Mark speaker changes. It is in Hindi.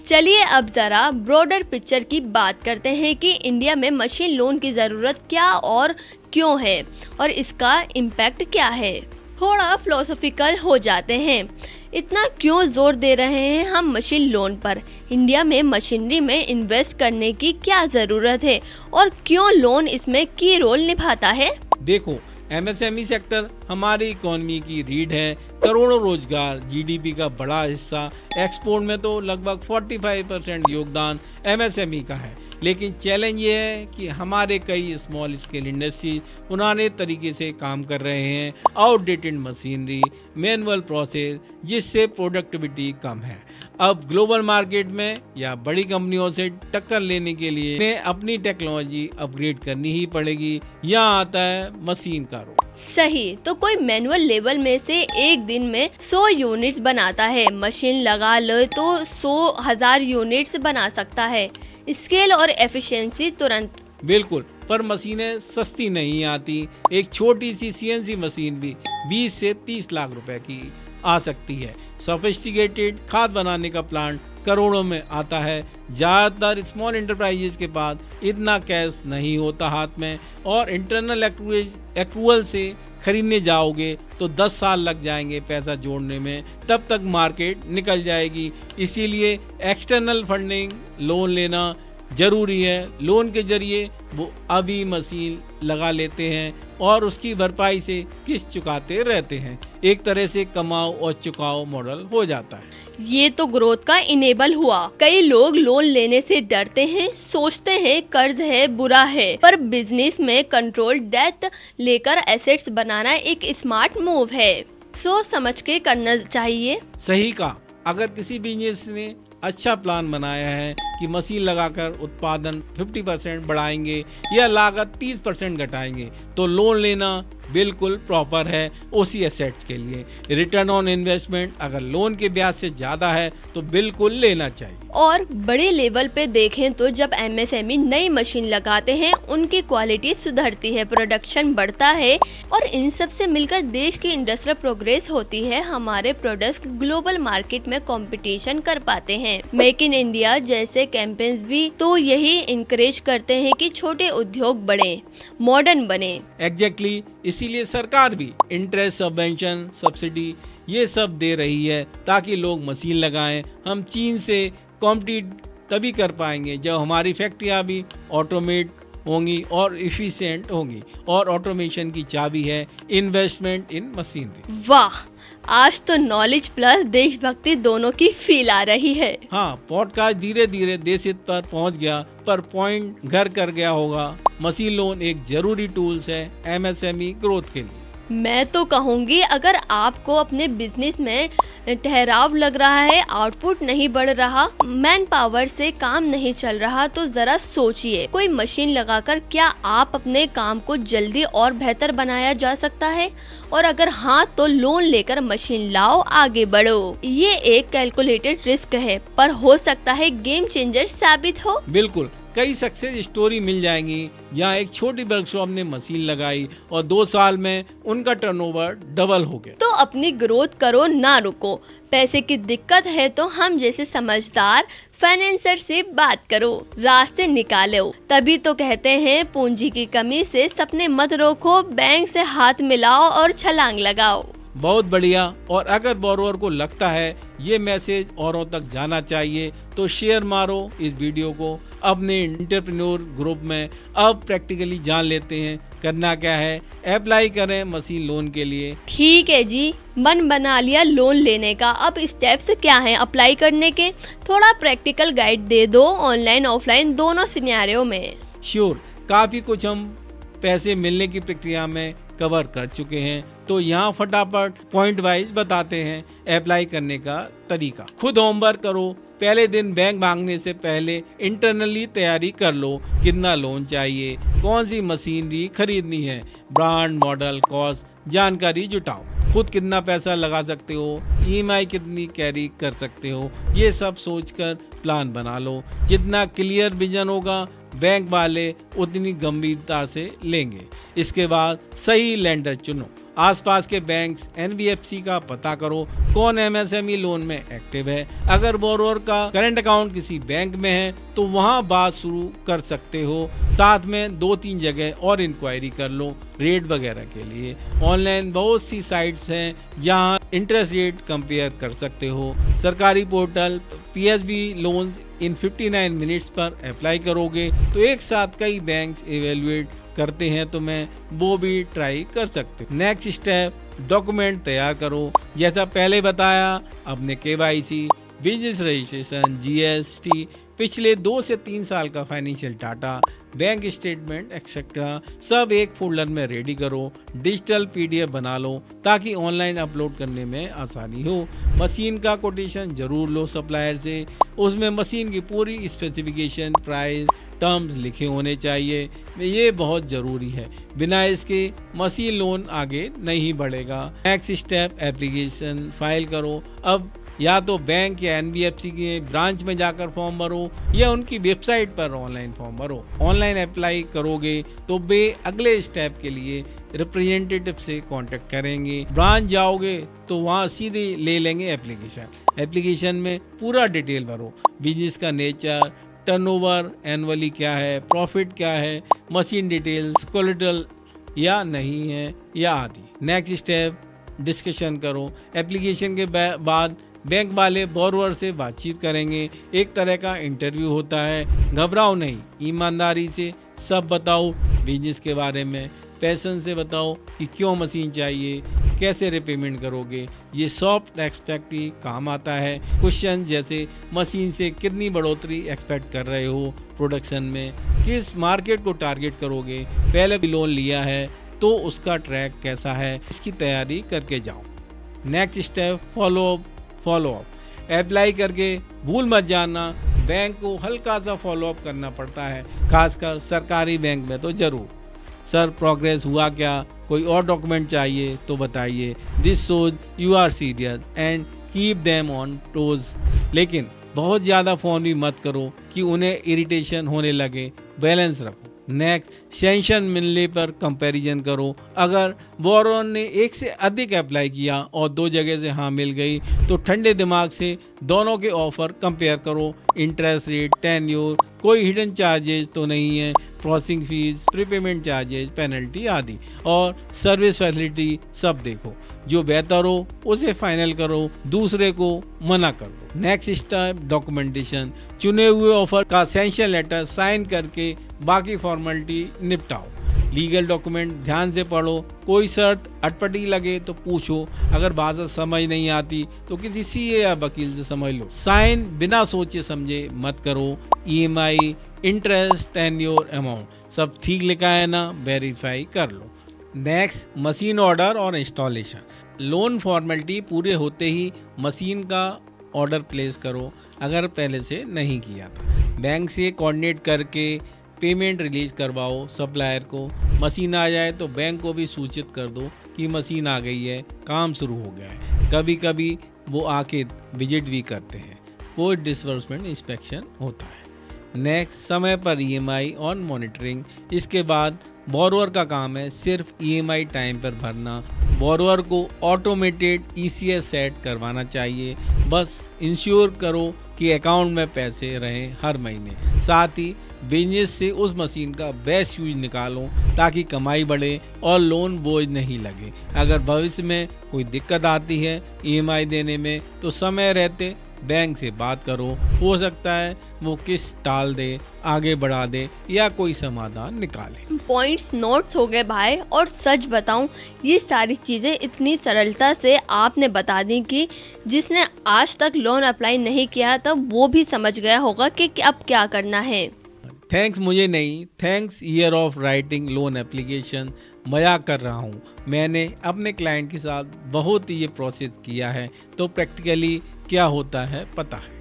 Speaker 1: चलिए अब जरा ब्रॉडर पिक्चर की बात करते हैं कि इंडिया में मशीन लोन की ज़रूरत क्या और क्यों है और इसका इम्पैक्ट क्या है। थोड़ा फिलोसॉफिकल हो जाते हैं। इतना क्यों जोर दे रहे हैं हम मशीन लोन पर? इंडिया में मशीनरी में इन्वेस्ट करने की क्या ज़रूरत है और क्यों लोन इसमें की रोल निभाता है?
Speaker 2: देखो, एमएसएमई सेक्टर हमारी इकोनॉमी की रीढ़ है। करोड़ों रोजगार, जीडीपी का बड़ा हिस्सा, एक्सपोर्ट में तो लगभग 45% योगदान एमएसएमई का है। लेकिन चैलेंज ये है कि हमारे कई स्मॉल स्केल इंडस्ट्री पुराने तरीके से काम कर रहे हैं, आउटडेटेड मशीनरी, मैनुअल प्रोसेस, जिससे प्रोडक्टिविटी कम है। अब ग्लोबल मार्केट में या बड़ी कंपनियों से टक्कर लेने के लिए इन्हें अपनी टेक्नोलॉजी अपग्रेड करनी ही पड़ेगी। यहाँ आता है मशीन का रोल।
Speaker 1: सही, तो कोई मैनुअल लेवल में से एक दिन में 100 यूनिट्स बनाता है, मशीन लगा ले तो 100,000 यूनिट्स बना सकता है। स्केल और एफिशिएंसी तुरंत।
Speaker 2: बिल्कुल, पर मशीनें सस्ती नहीं आती। एक छोटी सी सीएनसी मशीन भी 20 से 30 लाख रुपए की आ सकती है। सोफिस्टिकेटेड खाद बनाने का प्लांट करोड़ों में आता है। ज़्यादातर स्मॉल एंटरप्राइजेज के पास इतना कैश नहीं होता हाथ में, और इंटरनल एक्रूवल से खरीदने जाओगे तो 10 साल लग जाएंगे पैसा जोड़ने में, तब तक मार्केट निकल जाएगी। इसीलिए एक्सटर्नल फंडिंग, लोन लेना जरूरी है। लोन के जरिए वो अभी मशीन लगा लेते हैं और उसकी भरपाई से किस्त चुकाते रहते हैं। एक तरह से कमाओ और चुकाओ मॉडल हो जाता है।
Speaker 1: ये तो ग्रोथ का इनेबल हुआ। कई लोग लोन लेने से डरते हैं, सोचते हैं कर्ज है, बुरा है, पर बिजनेस में कंट्रोल डेट लेकर एसेट्स बनाना एक स्मार्ट मूव है। सोच समझ के करना चाहिए।
Speaker 2: सही कहा। अगर किसी बिजनेस ने अच्छा प्लान बनाया है कि मशीन लगाकर उत्पादन 50% बढ़ाएंगे या लागत 30% घटाएंगे, तो लोन लेना बिल्कुल प्रॉपर है उसी एसेट्स के लिए। रिटर्न ऑन इन्वेस्टमेंट अगर लोन के ब्याज से ज़्यादा है तो बिल्कुल लेना चाहिए।
Speaker 1: और बड़े लेवल पे देखें तो जब एमएसएमई नई मशीन लगाते हैं, उनकी क्वालिटी सुधरती है, प्रोडक्शन बढ़ता है और इन सब से मिलकर देश की इंडस्ट्रियल प्रोग्रेस होती है। हमारे प्रोडक्ट्स ग्लोबल मार्केट में कंपटीशन कर पाते हैं। मेक इन इंडिया जैसे कैंपेन्स भी तो यही इंकरेज करते हैं कि छोटे उद्योग बढ़े, मॉडर्न बने।
Speaker 2: एग्जैक्टली, इसीलिए सरकार भी इंटरेस्ट सबवेंशन, सब्सिडी ये सब दे रही है ताकि लोग मशीन लगाएं। हम चीन से कॉम्पिटिट तभी कर पाएंगे जब हमारी फैक्ट्रियां भी ऑटोमेट होंगी और इफिशिएंट होंगी, और ऑटोमेशन की चाबी है इन्वेस्टमेंट इन मशीनरी।
Speaker 1: वाह, आज तो नॉलेज प्लस देशभक्ति दोनों की फील आ रही है।
Speaker 2: हाँ, पॉडकास्ट धीरे धीरे देश हित पर पहुंच गया, पर पॉइंट घर कर गया होगा। मशीन लोन एक जरूरी टूल्स है एमएसएमई ग्रोथ के लिए।
Speaker 1: मैं तो कहूँगी, अगर आपको अपने बिजनेस में ठहराव लग रहा है, आउटपुट नहीं बढ़ रहा, मैन पावर से काम नहीं चल रहा, तो जरा सोचिए, कोई मशीन लगाकर क्या आप अपने काम को जल्दी और बेहतर बनाया जा सकता है? और अगर हाँ, तो लोन लेकर मशीन लाओ, आगे बढ़ो। ये एक कैलकुलेटेड रिस्क है, पर हो सकता है गेम चेंजर साबित हो।
Speaker 2: बिल्कुल, कई सक्सेस स्टोरी मिल जाएंगी जहाँ एक छोटी वर्कशॉप ने मशीन लगाई और 2 साल में उनका टर्नओवर डबल हो गया।
Speaker 1: तो अपनी ग्रोथ करो, ना रुको। पैसे की दिक्कत है तो हम जैसे समझदार फाइनेंसर से बात करो, रास्ते निकालो। तभी तो कहते हैं, पूंजी की कमी से सपने मत रोको, बैंक से हाथ मिलाओ और छलांग लगाओ।
Speaker 2: बहुत बढ़िया। और अगर बोरोवर को लगता है ये मैसेज औरों तक जाना चाहिए तो शेयर मारो इस वीडियो को अपने एंटरप्रेन्योर ग्रुप में। अब प्रैक्टिकली जान लेते हैं करना क्या है। अप्लाई करें मशीन लोन के लिए।
Speaker 1: ठीक है जी, मन बना लिया लोन लेने का। अब स्टेप्स क्या हैं अप्लाई करने के? थोड़ा प्रैक्टिकल गाइड दे दो, ऑनलाइन ऑफलाइन दोनों सिनेरियो में।
Speaker 2: श्योर, काफ़ी कुछ हम पैसे मिलने की प्रक्रिया में कवर कर चुके हैं, तो यहाँ फटाफट पॉइंट वाइज बताते हैं अप्लाई करने का तरीका। खुद होमवर्क करो। पहले दिन बैंक मांगने से पहले इंटरनली तैयारी कर लो। कितना लोन चाहिए, कौन सी मशीनरी खरीदनी है, ब्रांड, मॉडल, कॉस्ट जानकारी जुटाओ। खुद कितना पैसा लगा सकते हो, ईएमआई कितनी कैरी कर सकते हो, ये सब सोचकर प्लान बना लो। जितना क्लियर विजन होगा, बैंक वाले उतनी गंभीरता से लेंगे। इसके बाद सही लेंडर चुनो। आसपास के बैंक्स NBFC का पता करो कौन MSME लोन में एक्टिव है। अगर बोरोवर का करंट अकाउंट किसी बैंक में है तो वहां बात शुरू कर सकते हो। साथ में 2-3 जगह और इंक्वायरी कर लो रेट वगैरह के लिए। ऑनलाइन बहुत सी साइट्स हैं जहां इंटरेस्ट रेट कंपेयर कर सकते हो। सरकारी portal PSB loans in 59 minutes पर अप्लाई करोगे तो एक साथ कई बैंक्स इवेलुएट करते हैं, तो मैं वो भी ट्राई कर सकते हो। नेक्स्ट स्टेप, डॉक्यूमेंट तैयार करो। जैसा पहले बताया, अपने KYC, बिजनेस रजिस्ट्रेशन, GST, पिछले 2 से 3 साल का financial data, bank statement etcetera सब एक फोल्डर में रेडी करो। डिजिटल PDF बना लो ताकि ऑनलाइन अपलोड करने में आसानी हो। मशीन का कोटेशन जरूर लो सप्लायर से। उसमें मशीन की पूरी स्पेसिफिकेशन, प्राइस, टर्म्स लिखे होने चाहिए। ये बहुत ज़रूरी है, बिना इसके मशीन लोन आगे नहीं बढ़ेगा। नेक्स्ट स्टेप, एप्लीकेशन फाइल करो। अब या तो बैंक या NBFC के ब्रांच में जाकर फॉर्म भरो या उनकी वेबसाइट पर ऑनलाइन फॉर्म भरो। ऑनलाइन अप्लाई करोगे तो वे अगले स्टेप के लिए रिप्रेजेंटेटिव से कांटेक्ट करेंगे। ब्रांच जाओगे तो वहाँ सीधे ले लेंगे एप्लीकेशन। एप्लीकेशन में पूरा डिटेल भरो, बिजनेस का नेचर, टर्नओवर एनुअली क्या है, प्रॉफिट क्या है, मशीन डिटेल्स, कोलेटरल या नहीं है या आदि। नेक्स्ट स्टेप, डिस्कशन करो। एप्लीकेशन के बाद बैंक वाले बोरोवर से बातचीत करेंगे। एक तरह का इंटरव्यू होता है। घबराओ नहीं, ईमानदारी से सब बताओ बिजनेस के बारे में। पैशन से बताओ कि क्यों मशीन चाहिए, कैसे रिपेमेंट करोगे। ये सॉफ्ट एक्सपेक्ट ही काम आता है। क्वेश्चन जैसे मशीन से कितनी बढ़ोतरी एक्सपेक्ट कर रहे हो प्रोडक्शन में, किस मार्केट को टारगेट करोगे, पहले भी लोन लिया है तो उसका ट्रैक कैसा है, इसकी तैयारी करके जाओ। Next step, follow up. Apply करके भूल मत जाना, बैंक को हल्का सा फॉलो अप करना पड़ता है, खासकर सरकारी बैंक में तो जरूर। सर प्रोग्रेस हुआ क्या, कोई और डॉक्यूमेंट चाहिए तो बताइए। This shows you are serious and keep them on toes. लेकिन बहुत ज़्यादा फ़ोन भी मत करो कि उन्हें इरिटेशन होने लगे। बैलेंस रखो। नेक्स्ट, सैंक्शन मिलने पर कंपैरिजन करो। अगर बोरोवर ने एक से अधिक अप्लाई किया और 2 जगह से हाँ मिल गई तो ठंडे दिमाग से दोनों के ऑफर कंपेयर करो। इंटरेस्ट रेट, टेन्योर, कोई हिडन चार्जेस तो नहीं है, processing fees, prepayment charges, penalty आदि, और सर्विस फैसिलिटी सब देखो। जो बेहतर हो उसे फाइनल करो, दूसरे को मना कर दो। Next step, documentation. चुने हुए ऑफर का सैंक्शन लेटर साइन करके बाकी फॉर्मेलिटी निपटाओ। लीगल डॉक्यूमेंट ध्यान से पढ़ो। कोई शर्त अटपटी लगे तो पूछो। अगर भाषा समझ नहीं आती तो किसी CA या वकील से समझ लो। साइन बिना सोचे समझे मत करो। EMI, इंटरेस्ट, टेन्योर, अमाउंट सब ठीक लिखा है ना, वेरीफाई कर लो। नेक्स्ट, मशीन ऑर्डर और इंस्टॉलेशन। लोन फॉर्मेलिटी पूरे होते ही मशीन का ऑर्डर प्लेस करो अगर पहले से नहीं किया था। बैंक से कोऑर्डिनेट करके पेमेंट रिलीज करवाओ सप्लायर को। मशीन आ जाए तो बैंक को भी सूचित कर दो कि मशीन आ गई है, काम शुरू हो गया है। कभी कभी वो आके विजिट भी करते हैं। पोस्ट डिसबर्समेंट इंस्पेक्शन होता है। नेक्स्ट, समय पर EMI ऑन मॉनिटरिंग। इसके बाद बोरोवर का काम है सिर्फ EMI टाइम पर भरना। बोरोवर को ऑटोमेटेड ECS सेट करवाना चाहिए। बस इंश्योर करो कि अकाउंट में पैसे रहें हर महीने। साथ ही बिजनेस से उस मशीन का बेस्ट यूज निकालो ताकि कमाई बढ़े और लोन बोझ नहीं लगे। अगर भविष्य में कोई दिक्कत आती है EMI देने में तो समय रहते बैंक से बात करो। हो सकता है वो किस्त टाल दे, आगे बढ़ा दे या कोई समाधान निकाले।
Speaker 1: पॉइंट्स नोट्स हो गए भाई। और सच बताऊं, ये सारी चीज़ें इतनी सरलता से आपने बता दी कि जिसने आज तक लोन अप्लाई नहीं किया तब वो भी समझ गया होगा कि अब क्या करना है।
Speaker 2: थैंक्स मुझे नहीं, thanks year of writing loan application. मजाक कर रहा हूँ, मैंने अपने क्लाइंट के साथ बहुत ही ये प्रोसेस किया है तो प्रैक्टिकली क्या होता है पता है।